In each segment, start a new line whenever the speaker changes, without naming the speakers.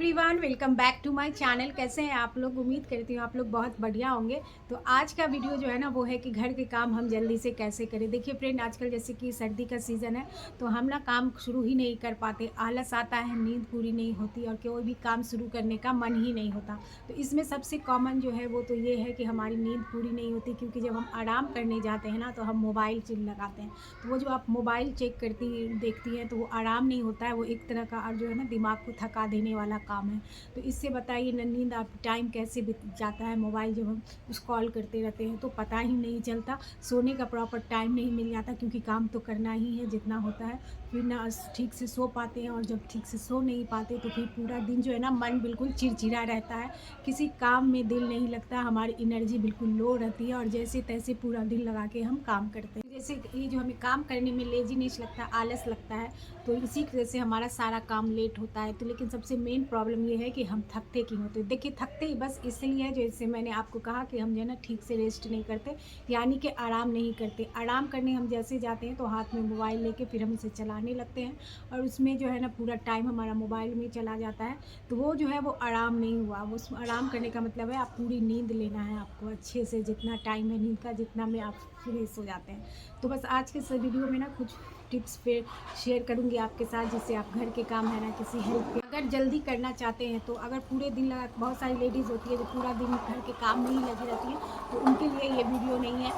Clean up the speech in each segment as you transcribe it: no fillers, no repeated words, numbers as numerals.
Everyone, welcome back to my channel. कैसे हैं आप लोग? उम्मीद करती हूँ आप लोग बहुत बढ़िया होंगे। तो आज का वीडियो जो है ना वो है कि घर के काम हम जल्दी से कैसे करें। देखिए फ्रेंड, आजकल जैसे कि सर्दी का सीज़न है तो हम ना काम शुरू ही नहीं कर पाते, आलस आता है, नींद पूरी नहीं होती और कोई भी काम शुरू करने का मन ही नहीं होता। तो इसमें सबसे कॉमन जो है वो तो ये है कि हमारी नींद पूरी नहीं होती, क्योंकि जब हम आराम करने जाते हैं ना तो हम मोबाइल लगाते हैं। तो वो जो आप मोबाइल चेक करती देखती हैं तो वो आराम नहीं होता है, वो एक तरह का और जो है ना दिमाग को थका देने वाला काम है। तो इससे बताइए ना, नींद आप टाइम कैसे बीत जाता है। मोबाइल जब हम स्क्रॉल करते रहते हैं तो पता ही नहीं चलता, सोने का प्रॉपर टाइम नहीं मिल जाता, क्योंकि काम तो करना ही है जितना होता है। फिर ना ठीक से सो पाते हैं, और जब ठीक से सो नहीं पाते तो फिर पूरा दिन जो है ना मन बिल्कुल चिड़चिड़ा रहता है, किसी काम में दिल नहीं लगता, हमारी एनर्जी बिल्कुल लो रहती है और जैसे तैसे पूरा दिल लगा के हम काम करते हैं। जैसे ये जो हमें काम करने में लेजीनेस लगता है, आलस लगता है, तो इसी वजह से हमारा सारा काम लेट होता है। तो लेकिन सबसे मेन प्रॉब्लम ये है कि हम थकते क्यों होते हैं। देखिए थकते ही बस इसलिए है, जैसे मैंने आपको कहा कि हम जो है ना ठीक से रेस्ट नहीं करते, यानी कि आराम नहीं करते। आराम करने हम जैसे जाते हैं तो हाथ में मोबाइल लेके फिर हम उसे चलाने लगते हैं, और उसमें जो है ना पूरा टाइम हमारा मोबाइल में चला जाता है। तो वो जो है वो आराम नहीं हुआ। वो आराम करने का मतलब है आप पूरी नींद लेना है आपको अच्छे से, जितना टाइम है नींद का, जितना में आप फ्रेश हो जाते हैं। तो बस आज के इस वीडियो में ना कुछ टिप्स पे शेयर करूंगी आपके साथ, जिससे आप घर के काम है ना किसी हेल्प के अगर जल्दी करना चाहते हैं तो, अगर पूरे दिन लगा, बहुत सारी लेडीज़ होती है जो पूरा दिन घर के काम में ही लगी रहती हैं, तो उनके लिए ये वीडियो नहीं है।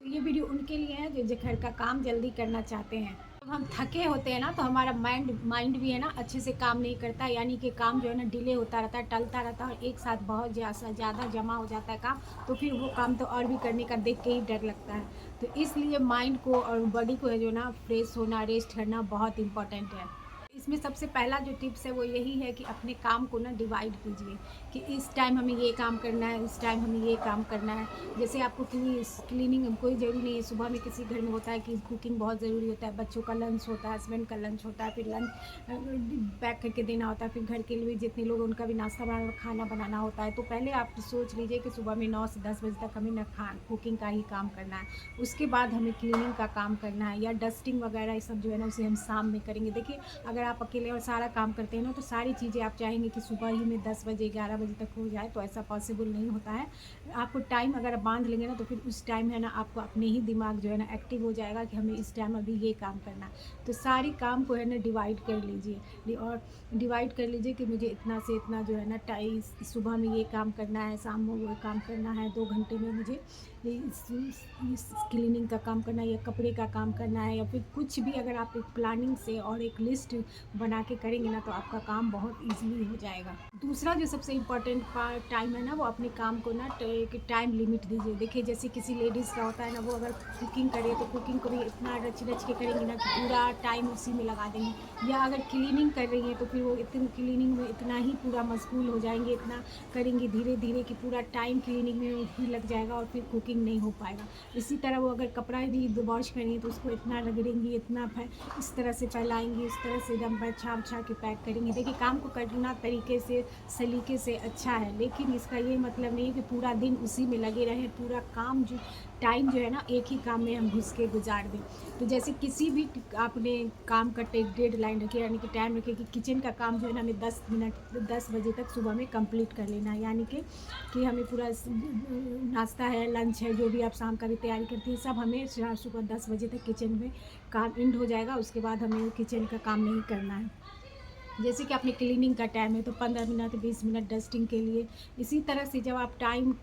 ये वीडियो उनके लिए है जो घर का काम जल्दी करना चाहते हैं। जब हम थके होते हैं ना तो हमारा माइंड भी है ना अच्छे से काम नहीं करता, यानी कि काम जो है ना डिले होता रहता है, टलता रहता है, और एक साथ बहुत ज़्यादा जमा हो जाता है काम। तो फिर वो काम तो और भी करने का देख के ही डर लगता है। तो इसलिए माइंड को और बॉडी को है जो ना फ्रेश होना, रेस्ट करना बहुत इंपॉर्टेंट है। इसमें सबसे पहला जो टिप्स है वो यही है कि अपने काम को ना डिवाइड कीजिए, कि इस टाइम हमें ये काम करना है, इस टाइम हमें ये काम करना है। जैसे आपको क्लीनिंग कोई ज़रूरी नहीं है, सुबह में किसी घर में होता है कि कुकिंग बहुत ज़रूरी होता है, बच्चों का लंच होता है, हस्बैंड का लंच होता है, फिर लंच पैक करके देना होता है, फिर घर के लिए जितने लोग उनका भी नाश्ता बनाना, खाना बनाना होता है। तो पहले आप सोच लीजिए कि सुबह में 9 से 10 बजे तक हमें ना कुकिंग का ही काम करना है, उसके बाद हमें क्लीनिंग का काम करना है, या डस्टिंग वगैरह ये सब जो है ना उसे हम शाम में करेंगे। देखिए अगर आप अकेले और सारा काम करते हैं ना तो सारी चीज़ें आप चाहेंगे कि सुबह ही में 10 बजे 11 बजे तक हो जाए, तो ऐसा पॉसिबल नहीं होता है। आपको टाइम अगर आप बांध लेंगे ना तो फिर उस टाइम है ना आपको अपने ही दिमाग जो है ना एक्टिव हो जाएगा कि हमें इस टाइम अभी ये काम करना है। तो सारी काम को है ना डिवाइड कर लीजिए, और डिवाइड कर लीजिए कि मुझे इतना से इतना जो है ना टाइम, सुबह में ये काम करना है, शाम में वो काम करना है, 2 घंटे में मुझे इस क्लीनिंग का काम करना है, या कपड़े का काम करना है, या फिर कुछ भी। अगर आप एक प्लानिंग से और एक लिस्ट बना के करेंगे ना तो आपका काम बहुत ईजिली हो जाएगा। दूसरा जो सबसे इम्पोर्टेंट पार्ट टाइम है ना, वो अपने काम को ना एक टाइम लिमिट दीजिए। देखिए जैसे किसी लेडीज़ का होता है ना, वो अगर कुकिंग करे तो कुकिंग को भी इतना रच रच के करेंगी ना कि पूरा टाइम उसी में लगा देंगी, या अगर क्लीनिंग कर रही है तो फिर वो इतनी क्लीनिंग में इतना ही पूरा मशगूल हो जाएंगे, इतना करेंगे धीरे धीरे कि पूरा टाइम क्लीनिंग में ही लग जाएगा और फिर कुकिंग नहीं हो पाएगा। इसी तरह वो अगर कपड़ा भी वॉश करेंगी तो उसको इतना रगड़ेंगी, इतना इस तरह से फैलाएंगी, इस तरह से एकदम बिछा बिछा के पैक करेंगे। देखिए काम को करना तरीके से, सलीके से अच्छा है, लेकिन इसका ये मतलब नहीं है कि पूरा दिन उसी में लगे रहें, पूरा काम जो टाइम जो है ना एक ही काम में हम घुस के गुजार दें। तो जैसे किसी भी आपने काम का डेडलाइन रखे, यानी कि टाइम रखे कि किचन का काम जो है ना हमें 10 बजे तक सुबह में कंप्लीट कर लेना है, यानी कि हमें पूरा नाश्ता है, लंच है, जो भी आप शाम का भी तैयारी करती हैं, सब हमें सुबह 10 बजे तक किचन में काम एंड हो जाएगा। उसके बाद हमें किचन का काम नहीं करना है। जैसे कि अपने क्लीनिंग का टाइम है तो 15 मिनट 20 मिनट डस्टिंग के लिए। इसी तरह से जब आप टाइम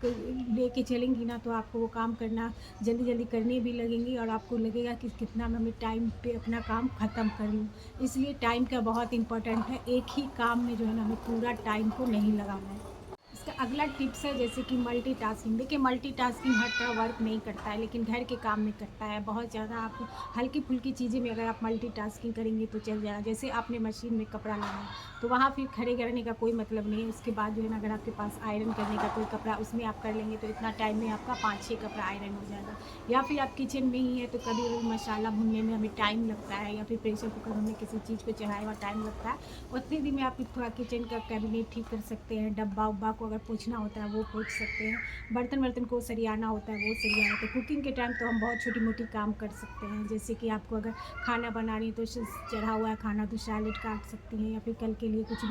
लेके चलेंगी ना तो आपको वो काम करना जल्दी जल्दी करने भी लगेंगी, और आपको लगेगा कि कितना मैं टाइम पे अपना काम ख़त्म कर लूँ। इसलिए टाइम का बहुत इंपॉर्टेंट है, एक ही काम में जो है ना हमें पूरा टाइम को नहीं लगाना है। इसका अगला टिप्स है जैसे कि मल्टीटास्किंग। देखिए मल्टीटास्किंग हर तरह वर्क नहीं करता है, लेकिन घर के काम में करता है बहुत ज़्यादा। आप हल्की फुल्की चीज़ें में अगर आप मल्टीटास्किंग करेंगे तो चल जाएगा। जैसे आपने मशीन में कपड़ा लाना है तो वहाँ फिर खड़े करने का कोई मतलब नहीं है। उसके बाद जो है ना अगर आपके पास आयरन करने का कोई कपड़ा उसमें आप कर लेंगे तो इतना टाइम में आपका 5-6 कपड़ा आयरन हो जाएगा। या फिर आप किचन में ही है तो कभी कभी मसाला भूनने में हमें टाइम लगता है, या फिर प्रेशर कुकर में किसी चीज़ को चढ़ाए हुआ टाइम लगता है, उतनी दिन में आप थोड़ा किचन का कैबिनेट ठीक कर सकते हैं। डब्बा उब्बा को अगर अगर पोंछना होता है वो पोंछ सकते हैं, बर्तन वर्तन को सरियाना होता है वो सरिया लेते हैं। कुकिंग के टाइम तो हम बहुत छोटी मोटी काम कर सकते हैं, जैसे कि आपको अगर खाना बनानी तो चढ़ा हुआ है खाना तो सैलेड काट सकती हैं, या फिर कल के लिए कुछ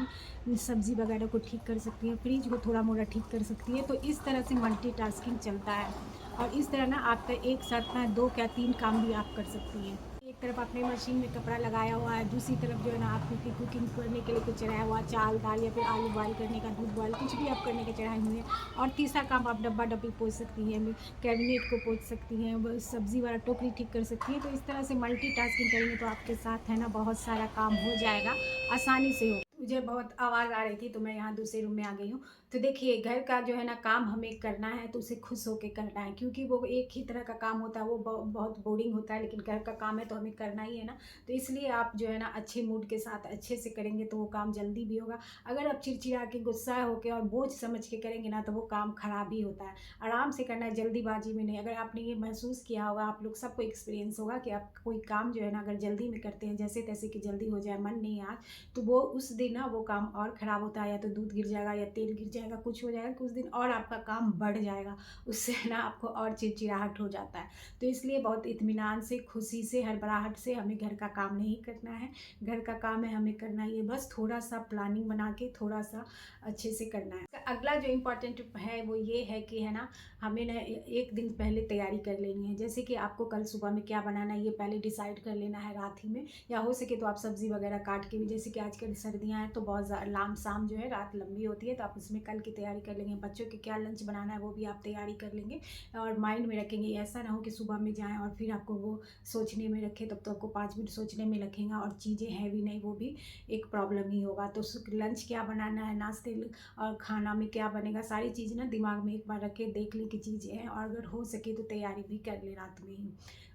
भी सब्ज़ी वगैरह को ठीक कर सकती हैं, फ्रिज को थोड़ा मोड़ा ठीक कर सकती हैं। तो इस तरह से मल्टीटास्किंग चलता है, और इस तरह ना आपका एक साथ ना 2 या 3 काम भी आप कर सकती हैं। एक तरफ आपने मशीन में कपड़ा लगाया हुआ है, दूसरी तरफ जो है ना आपकी कुकिंग करने के लिए कुछ चढ़ाया हुआ है, चाल दाल या फिर आलू बॉयल करने का, दूध बॉयल, कुछ भी आप करने के चढ़ाए हुए हैं। और तीसरा काम आप डब्बा डब्बी पोंछ सकती हैं, कैबिनेट को पोंछ सकती हैं, सब्ज़ी वाला टोकरी ठीक कर सकती हैं। तो इस तरह से मल्टीटास्किंग करेंगे तो आपके साथ है ना बहुत सारा काम हो जाएगा, आसानी से हो। मुझे बहुत आवाज़ आ रही थी तो मैं यहाँ दूसरे रूम में आ गई हूँ। तो देखिए, घर का जो है ना काम हमें करना है तो उसे खुश होके करना है, क्योंकि वो एक ही तरह का काम होता है, वो बहुत बोरिंग होता है, लेकिन घर का काम है तो हमें करना ही है ना। तो इसलिए आप जो है ना अच्छे मूड के साथ अच्छे से करेंगे तो वो काम जल्दी भी होगा। अगर आप चिड़चिड़ा के, गुस्सा होके और बोझ समझ के करेंगे ना तो वो काम खराब ही होता है। आराम से करना है, जल्दीबाजी में नहीं। अगर आपने ये महसूस किया होगा, आप लोग सबको एक्सपीरियंस होगा कि आप कोई काम जो है ना अगर जल्दी में करते हैं, जैसे तैसे कि जल्दी हो जाए, मन नहीं आज, तो वो उस दिन ना वो काम और ख़राब होता है, या तो दूध गिर जाएगा या तेल गिर जाएगा, कुछ हो जाएगा, कुछ दिन और आपका काम बढ़ जाएगा, उससे ना आपको और चिड़चिड़ाहट हो जाता है। तो इसलिए बहुत इत्मीनान से, खुशी से, हड़बड़ाहट से हमें घर का काम नहीं करना है। घर का काम है हमें करना ही है, बस थोड़ा सा प्लानिंग बना के थोड़ा सा अच्छे से करना है। अगला जो इम्पोर्टेंट है वो ये है कि है ना, हमें ना एक दिन पहले तैयारी कर लेनी है। जैसे कि आपको कल सुबह में क्या बनाना है ये पहले डिसाइड कर लेना है रात ही में, या हो सके तो आप सब्ज़ी वगैरह काट के भी, जैसे कि आजकल सर्दियाँ हैं तो बहुत शाम जो है रात लंबी होती है, तो आप उसमें कल की तैयारी कर लेंगे। बच्चों के क्या लंच बनाना है वो भी आप तैयारी कर लेंगे और माइंड में रखेंगे। ऐसा ना हो कि सुबह में जाएँ और फिर आपको वो सोचने में रखे, तब तो आपको 5 मिनट सोचने में लगेगा और चीज़ें हैं भी नहीं, वो भी एक प्रॉब्लम ही होगा। तो लंच क्या बनाना है, नाश्ते और खाना में क्या बनेगा, सारी चीज़ ना दिमाग में एक बार रख के देख लें कि चीज़ें हैं, और अगर हो सके तो तैयारी भी कर लें रात में ही।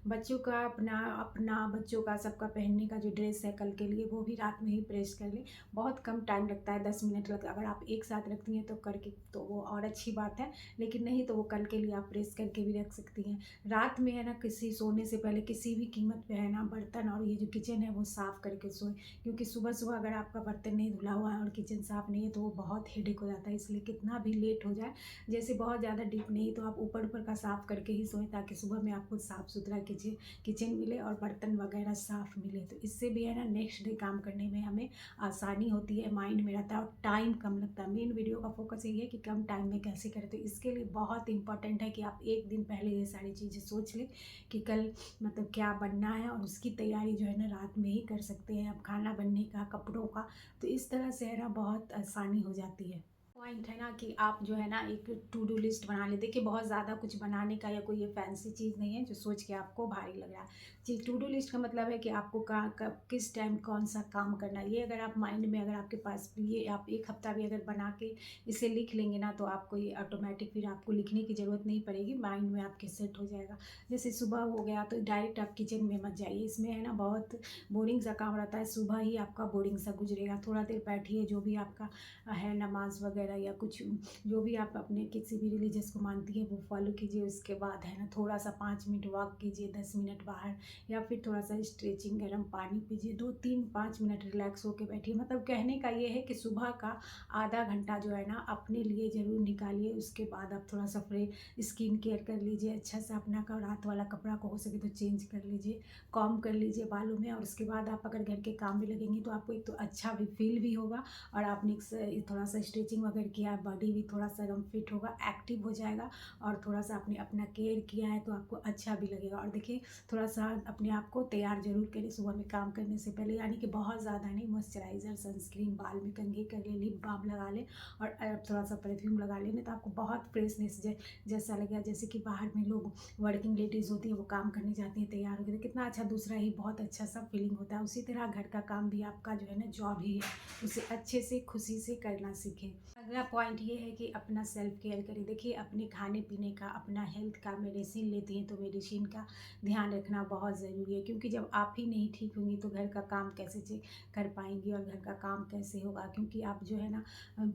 बच्चों का अपना बच्चों का सबका पहनने का जो ड्रेस है कल के लिए, वो भी रात में ही प्रेस कर लें। बहुत कम टाइम लगता है, 10 मिनट लगता है। अगर आप एक साथ रखती हैं तो करके तो वो और अच्छी बात है, लेकिन नहीं तो वो कल के लिए आप प्रेस करके भी रख सकती हैं। रात में है ना किसी सोने से पहले किसी भी कीमत पे है ना बर्तन और ये जो किचन है वो साफ़ करके सोएं, क्योंकि सुबह सुबह अगर आपका बर्तन नहीं धुला हुआ है और किचन साफ़ नहीं है तो वो बहुत हेडेक हो जाता है। इसलिए कितना भी लेट हो जाए, जैसे बहुत ज़्यादा डीप नहीं तो आप ऊपर ऊपर का साफ़ करके ही सोएं, ताकि सुबह में आपको साफ़ सुथरा किचन मिले और बर्तन वगैरह साफ़ मिले। तो इससे भी है ना नेक्स्ट डे काम करने में हमें आसानी होती है, माइंड में रहता है और टाइम कम लगता है। मेन वीडियो का फोकस यही है कि कम टाइम में कैसे करें। तो इसके लिए बहुत इंपॉर्टेंट है कि आप एक दिन पहले ये सारी चीज़ें सोच लें कि कल मतलब क्या बनना है, और उसकी तैयारी जो है ना रात में ही कर सकते हैं। अब खाना बनने का, कपड़ों का, तो इस तरह से है ना बहुत आसानी हो जाती है। पॉइंट है ना कि आप जो है ना एक टू डू लिस्ट बना लें। देखिए, बहुत ज़्यादा कुछ बनाने का या कोई ये फैंसी चीज़ नहीं है जो सोच के आपको भारी लग रहा है। जी, टू डू लिस्ट का मतलब है कि आपको कहाँ कब किस टाइम कौन सा काम करना है। ये अगर आप माइंड में, अगर आपके पास ये आप एक हफ्ता भी अगर बना के इसे लिख लेंगे ना, तो आपको ये ऑटोमेटिक फिर आपको लिखने की ज़रूरत नहीं पड़ेगी, माइंड में आपके सेट हो जाएगा। जैसे सुबह हो गया तो डायरेक्ट आप किचन में मत जाइए, इसमें है ना बहुत बोरिंग सा काम रहता है। सुबह ही आपका बोरिंग सा गुजरेगा। थोड़ा देर बैठिए, जो भी आपका है नमाज वगैरह या कुछ जो भी आप अपने किसी भी रिलीजियस को मानती है वो फॉलो कीजिए। उसके बाद है ना थोड़ा सा 5 मिनट वॉक कीजिए, 10 मिनट बाहर, या फिर थोड़ा सा स्ट्रेचिंग, गर्म पानी पीजिए, 2-3-5 मिनट रिलैक्स होकर बैठिए। मतलब कहने का ये है कि सुबह का आधा घंटा जो है ना अपने लिए ज़रूर निकालिए। उसके बाद आप थोड़ा सा फ्रेश स्किन केयर कर लीजिए, अच्छा से अपना का रात वाला कपड़ा को हो सके तो चेंज कर लीजिए, कॉम कर लीजिए बालों में, और उसके बाद आप अगर घर के काम में लगेंगे तो आपको एक तो अच्छा भी फील भी होगा, और आपने थोड़ा सा स्ट्रेचिंग वगैरह किया, बॉडी भी थोड़ा सा एकदम फिट होगा, एक्टिव हो जाएगा, और थोड़ा सा आपने अपना केयर किया है तो आपको अच्छा भी लगेगा। और देखिए, थोड़ा सा अपने आप को तैयार जरूर करें सुबह में काम करने से पहले, यानी कि बहुत ज़्यादा नहीं, मॉइस्चराइज़र, सनस्क्रीन, बाल में कंघी कर लें, लिप बाम लगा लें, और थोड़ा सा परफ्यूम लगा लें, तो आपको बहुत फ्रेशनेस जैसा लगेगा। जैसे कि बाहर में लोग, वर्किंग लेडीज़ होती है, वो काम करने जाती हैं तैयार होकर, तो कितना अच्छा दूसरा ही बहुत अच्छा सा फीलिंग होता है। उसी तरह घर का काम भी आपका जो है ना जॉब ही है, उसे अच्छे से खुशी से करना सीखें। अगला पॉइंट ये है कि अपना सेल्फ केयर करें। देखिए, अपने खाने पीने का, अपना हेल्थ का, मेडिसिन लेती हैं तो मेडिसिन का ध्यान रखना बहुत ज़रूरी है, क्योंकि जब आप ही नहीं ठीक होंगी तो घर का काम कैसे कर पाएंगी और घर का काम कैसे होगा। क्योंकि आप जो है ना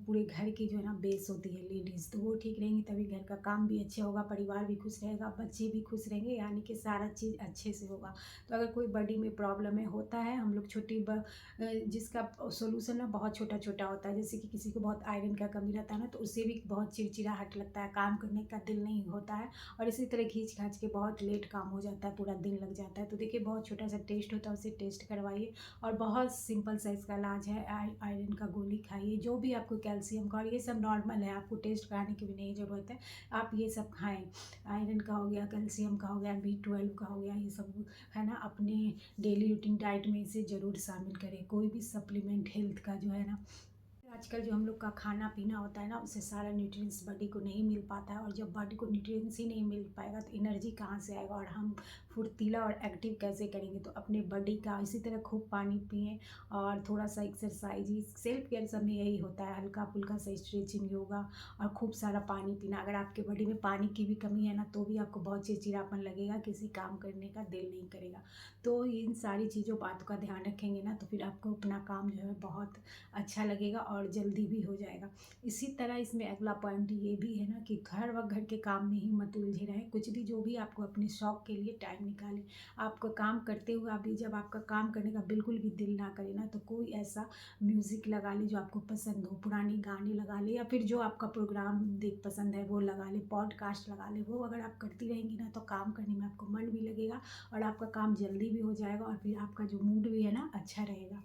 पूरे घर की जो है ना बेस होती है लेडीज़, तो वो ठीक रहेंगी तभी घर का काम भी अच्छा होगा, परिवार भी खुश रहेगा, बच्चे भी खुश रहेंगे, यानी कि सारा चीज़ अच्छे से होगा। तो अगर कोई बॉडी में प्रॉब्लम है, होता है, हम लोग जिसका सोल्यूशन ना बहुत छोटा छोटा होता है। जैसे कि किसी को बहुत आयरन का वगैरह कमी रहता है ना, तो उससे भी बहुत चिड़चिड़ाहट लगता है, काम करने का दिल नहीं होता है। और इसी तरह खींच खाच के बहुत लेट काम हो जाता है, पूरा दिन लग जाता है। तो देखिए बहुत छोटा सा टेस्ट होता है, उसे टेस्ट करवाइए। और बहुत सिंपल सा इसका इलाज है, आयरन का गोली खाइए, जो भी आपको कैल्शियम का, और ये सब नॉर्मल है, आपको टेस्ट कराने की भी नहीं ज़रूरत है, आप ये सब खाएँ। आयरन का हो गया, कैल्शियम का हो गया, B12 का हो गया, ये सब है ना, अपने डेली रूटीन डाइट में इसे ज़रूर शामिल करें। कोई भी सप्लीमेंट हेल्थ का जो है ना, आजकल जो हम लोग का खाना पीना होता है ना, उससे सारा न्यूट्रिएंट्स बॉडी को नहीं मिल पाता है। और जब बॉडी को न्यूट्रिएंट्स ही नहीं मिल पाएगा तो एनर्जी कहाँ से आएगा, और हम फुर्तीला और एक्टिव कैसे करेंगे। तो अपने बॉडी का इसी तरह खूब पानी पिएं, और थोड़ा सा एक्सरसाइज, सेल्फ केयर सब में यही होता है, हल्का फुल्का सा स्ट्रेचिंग, योगा, और खूब सारा पानी पीना। अगर आपके बॉडी में पानी की भी कमी है ना, तो भी आपको बहुत चिड़चिड़ापन लगेगा, किसी काम करने का दिल नहीं करेगा। तो इन सारी चीज़ों बातों का ध्यान रखेंगे ना, तो फिर आपको अपना काम जो है बहुत अच्छा लगेगा और जल्दी भी हो जाएगा। इसी तरह इसमें अगला पॉइंट ये भी है ना कि घर व घर के काम में ही मत उलझे रहें। कुछ भी जो भी आपको अपने शौक के लिए टाइम निकालें। आपको काम करते हुए अभी जब आपका काम करने का बिल्कुल भी दिल ना करे ना, तो कोई ऐसा म्यूज़िक लगा ले जो आपको पसंद हो, पुराने गाने लगा ले, या फिर जो आपका प्रोग्राम देख पसंद है वो लगा ले, पॉडकास्ट लगा ले। वो अगर आप करती रहेंगी ना, तो काम करने में आपको मन भी लगेगा, और आपका काम जल्दी भी हो जाएगा, और फिर आपका जो मूड भी है ना अच्छा रहेगा।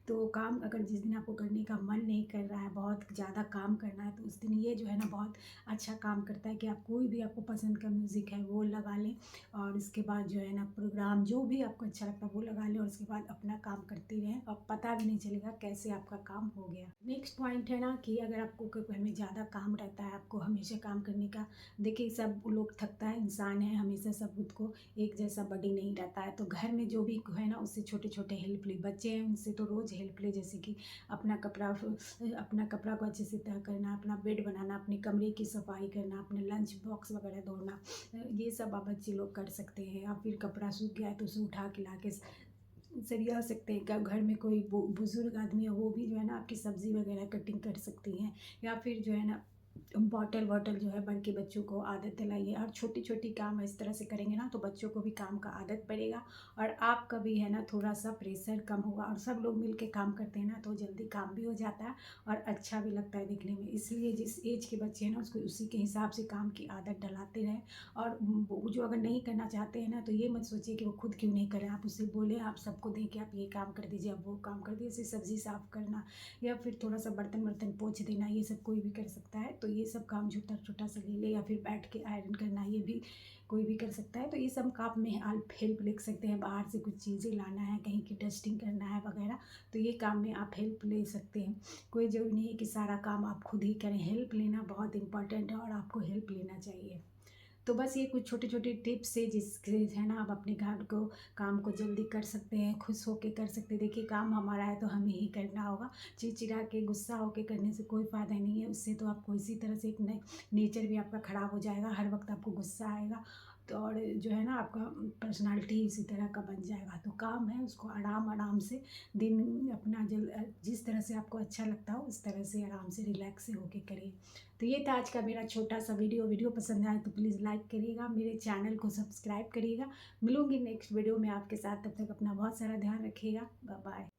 तो काम अगर जिस दिन आपको करने का मन नहीं कर रहा है, बहुत ज़्यादा काम करना है, तो उस दिन ये जो है ना बहुत अच्छा काम करता है कि आप कोई भी आपको पसंद का म्यूज़िक है वो लगा लें, और इसके बाद जो है ना प्रोग्राम जो भी आपको अच्छा लगता है वो लगा लें, और उसके बाद अपना काम करते रहें, और पता भी नहीं चलेगा कैसे आपका काम हो गया। नेक्स्ट पॉइंट है ना कि अगर आपको घर में ज़्यादा काम रहता है, आपको हमेशा काम करने का, देखिए सब लोग थकता है, इंसान है, हमेशा सब खुद को एक जैसा बॉडी नहीं रहता है। तो घर में जो भी है ना, उससे छोटे छोटे हेल्प ले, बच्चे हैं उनसे तो रोज़ हेल्प ले, जैसे कि अपना कपड़ा को अच्छे से तह करना, अपना बेड बनाना, अपने कमरे की सफाई करना, अपने लंच बॉक्स वगैरह धोना, ये सब आप बच्चे लोग कर सकते हैं। या फिर कपड़ा सूख गया है तो उसे उठा के ला के सरिया सकते हैं। क्या घर में कोई बुजुर्ग आदमी है, वो भी जो है ना आपकी सब्ज़ी वगैरह कटिंग कर सकती हैं। या फिर जो है ना बॉटल वॉटल जो है बल्कि बच्चों को आदत दिलाइए, और छोटी छोटी काम इस तरह से करेंगे ना, तो बच्चों को भी काम का आदत पड़ेगा, और आपका भी है ना थोड़ा सा प्रेशर कम होगा। और सब लोग मिल के काम करते हैं ना, तो जल्दी काम भी हो जाता है और अच्छा भी लगता है दिखने में। इसलिए जिस एज के बच्चे हैं ना, उसको उसी के हिसाब से काम की आदत डलाते रहें। और वो जो अगर नहीं करना चाहते हैं ना, तो ये मत सोचिए कि वो खुद क्यों नहीं करें, आप उससे बोले, आप सबको दें कि आप ये काम कर दीजिए, आप वो काम कर दीजिए, जैसे सब्ज़ी साफ़ करना, या फिर थोड़ा सा बर्तन वर्तन पोंछ देना, ये सब कोई भी कर सकता है। तो ये सब काम छोटा छोटा सा ले ले, या फिर बैठ के आयरन करना, ये भी कोई भी कर सकता है। तो ये सब काम में आप हेल्प ले सकते हैं, बाहर से कुछ चीज़ें लाना है, कहीं की डस्टिंग करना है वगैरह, तो ये काम में आप हेल्प ले सकते हैं। कोई ज़रूरी नहीं है कि सारा काम आप खुद ही करें, हेल्प लेना बहुत इंपॉर्टेंट है, और आपको हेल्प लेना चाहिए। तो बस ये कुछ छोटे छोटे टिप्स है जिससे है ना आप अपने घर को काम को जल्दी कर सकते हैं, खुश होके कर सकते हैं। देखिए काम हमारा है तो हमें ही करना होगा, चिड़चिड़ा के गुस्सा होके करने से कोई फ़ायदा नहीं है। उससे तो आपको इसी तरह से एक नेचर भी आपका ख़राब हो जाएगा, हर वक्त आपको गुस्सा आएगा, तो और जो है ना आपका पर्सनालिटी इसी तरह का बन जाएगा। तो काम है उसको आराम आराम से दिन अपना जिस तरह से आपको अच्छा लगता हो उस तरह से आराम से रिलैक्स से होके करिए। तो ये था आज का मेरा छोटा सा वीडियो पसंद आए तो प्लीज़ लाइक करिएगा, मेरे चैनल को सब्सक्राइब करिएगा। मिलूंगी नेक्स्ट वीडियो में आपके साथ, तब तक अपना बहुत सारा ध्यान रखिएगा। Bye bye.